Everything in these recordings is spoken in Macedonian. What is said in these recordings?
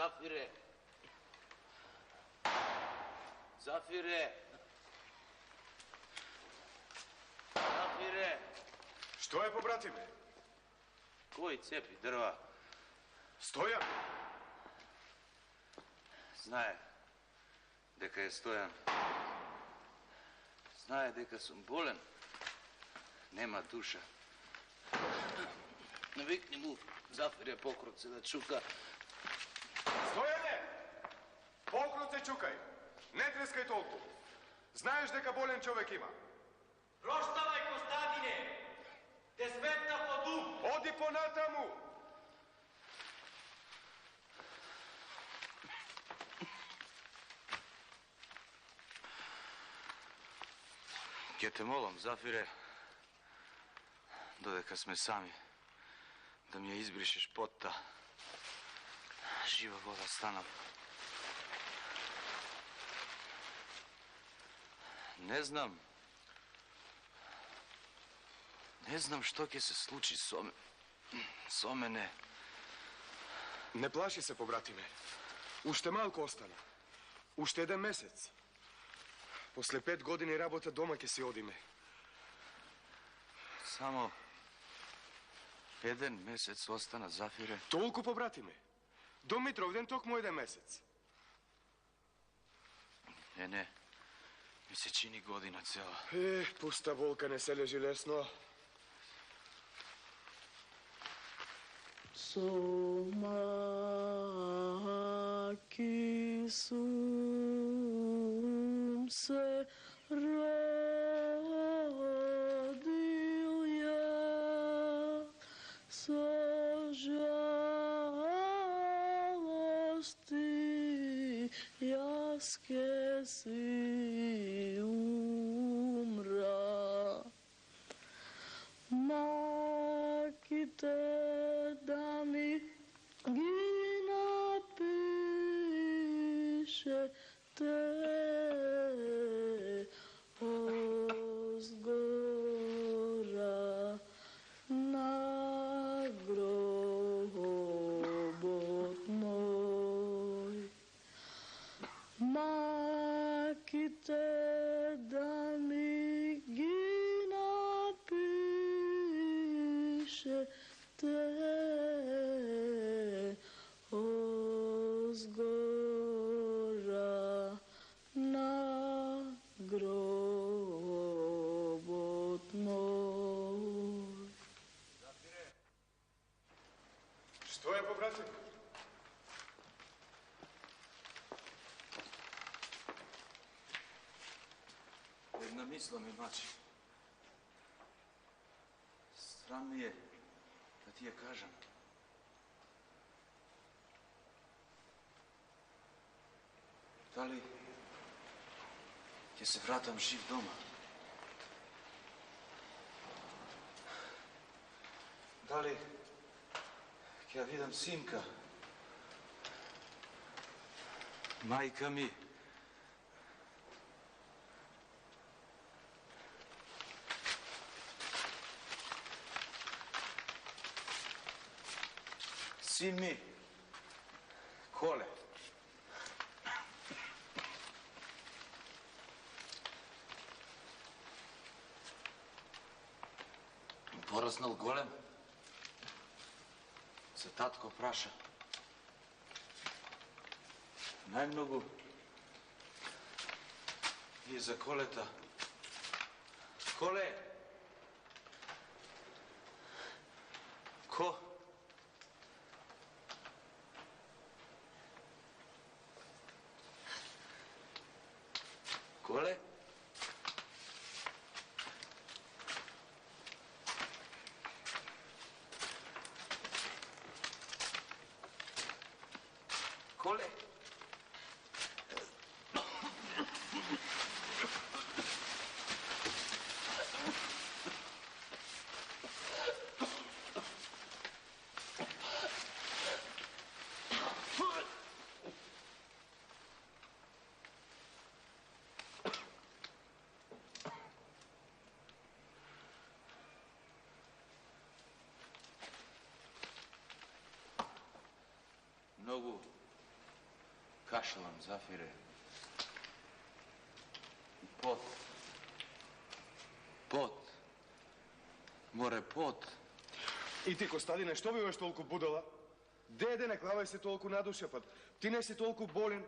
Zafire! Zafire! Zafire! Što je, pobratime? Koji cepi drva? Stojan! Znaje deka je Stojan. Znaje deka sam bolen. Nema duša. Navikni mu Zafire pokrovce da čuka. Stojane! Pokrovce čukaj! Ne treskaj toliko. Znaješ deka bolen čovek ima. Proštavaj, Kostadine! Te smetna po dum! Odi po natamu! Ke te molom, Zafire, dodeka sme sami, da mi je izbrišeš potta. Živa voda stanam. Ne znam što ke se sluči s omene. Ne plaši se, pobratime. Ušte malko ostane. Ušte 1 mesec. Posle 5 godine rabota doma ke si odime. Samo 1 mesec ostana, Zafire. Toliko, pobratime. Do Mitrovden tok mu 1 mesec. Ne. Mi se čini godina cela. Pusta volka ne se leži lesno. Somaki sum se rodil ja sa žalosti jaske si umra. Makite da mi gina piše te ozgora na grobot moj. Makite da mi gina piše te ozgora na grobot moj. Što je, pobratime? Jedna misla mi mači. Sram mi je da ti je kažem. Da li će se vratam živ doma? Da li ja vidim sinka? Majka mi. Sin mi. Kole. Porasnal golem. Se tatko praša. Najmnogu je za koleta. Kole! Ko? Kole? Kole? Кашелам, Зафире. Пот. Пот. Море пот. И ти, Костадине, што биваш толку будала? Деде, не клавај се толку на душа, па ти не си толку болен.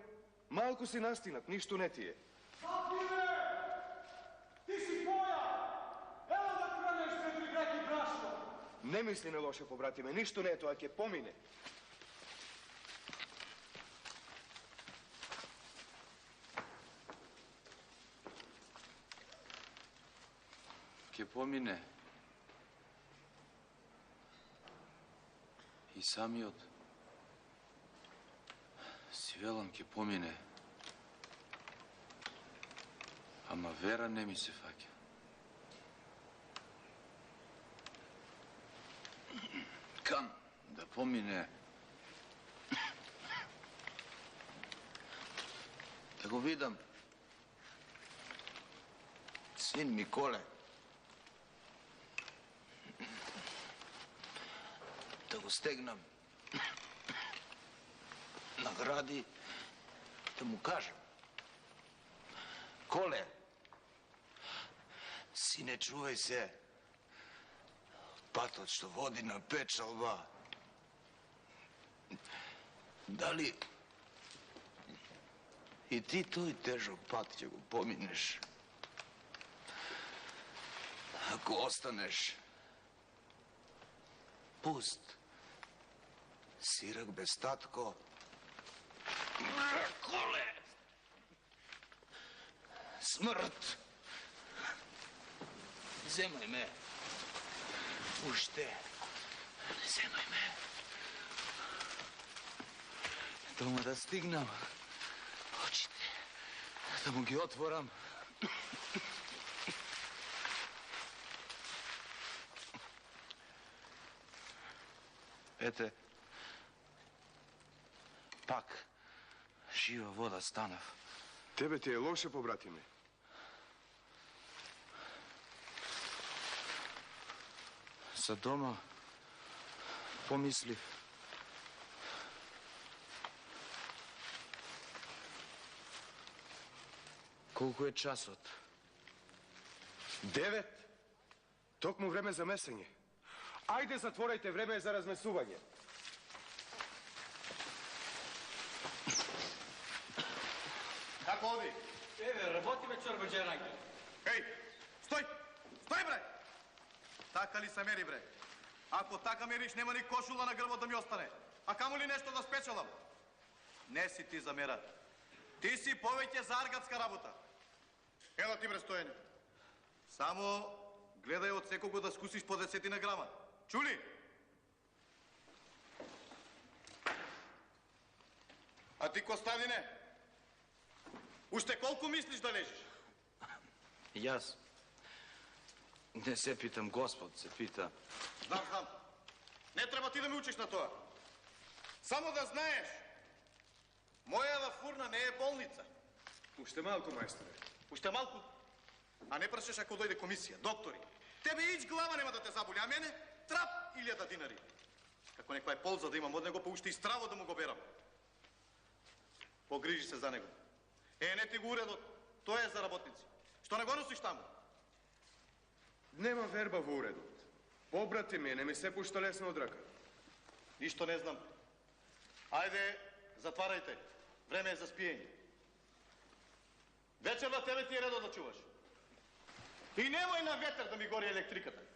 Малку си настинат, ништо не ти е. Зафире! Ти си поја! Ево да кранеш пред греки брашно! Не мисли на лошо, побратиме, ништо не е тоа, ќе помине. Ке помине. И самиот Свелан ке помине. Ама вера не ми се фаќа. Кам да помине. Да го видам. Син Миколе. Да го стегнам на гради, да му кажам: Коле, сине, чувај се од патот што води на печалба. Дали и ти тој тежок пат ќе го поминеш? Ако останеш пуст, сирак без татко. Коле! Смрт! Земај ме. Уште. Земај ме. Дома да стигнам. Очите. Да му ги отворам. Ете, пак жива вода станав. Тебе ти е лошо, побратиме. За дома помислив. Колку е часот? 9. Токму време за месење. Ајде, затворајте, време е за размесување. Како оди? Еве, работиме, чорбаџерајке. Ей, стој! Стој, бре! Така ли се мери, бре? Ако така мериш, нема ни кошула на грбот да ми остане. А камо ли нешто да спечелам? Не си ти за мера. Ти си повеќе за аргатска работа. Ела ти, бре, Стојање. Само гледај од секого да скусиш по 10 грама. Чули? А ти, Костадине, уште колку мислиш да лежиш? Јас не се питам, Господ се пита. Знам. Не треба ти да ме учиш на тоа. Само да знаеш, мојава фурна не е болница. Уште малку, мајсторе. Уште малку. А не прашаш ако дојде комисија, доктори. Тебе ич глава нема да те заболи, а мене трап 1000 динари. Како некоја полза да имам од него, па уште и здраво да му го берам. Погрижи се за него. Не ти го уредот, тоа е за работници. Што не го носиш таму? Нема верба во уредот. Побратиме, не ми се пушта лесно од рака. Ништо не знам. Ајде, затварајте. Време е за спиење. Вечер на тебе ти е редо да чуваш. И немој на ветер да ми гори електриката.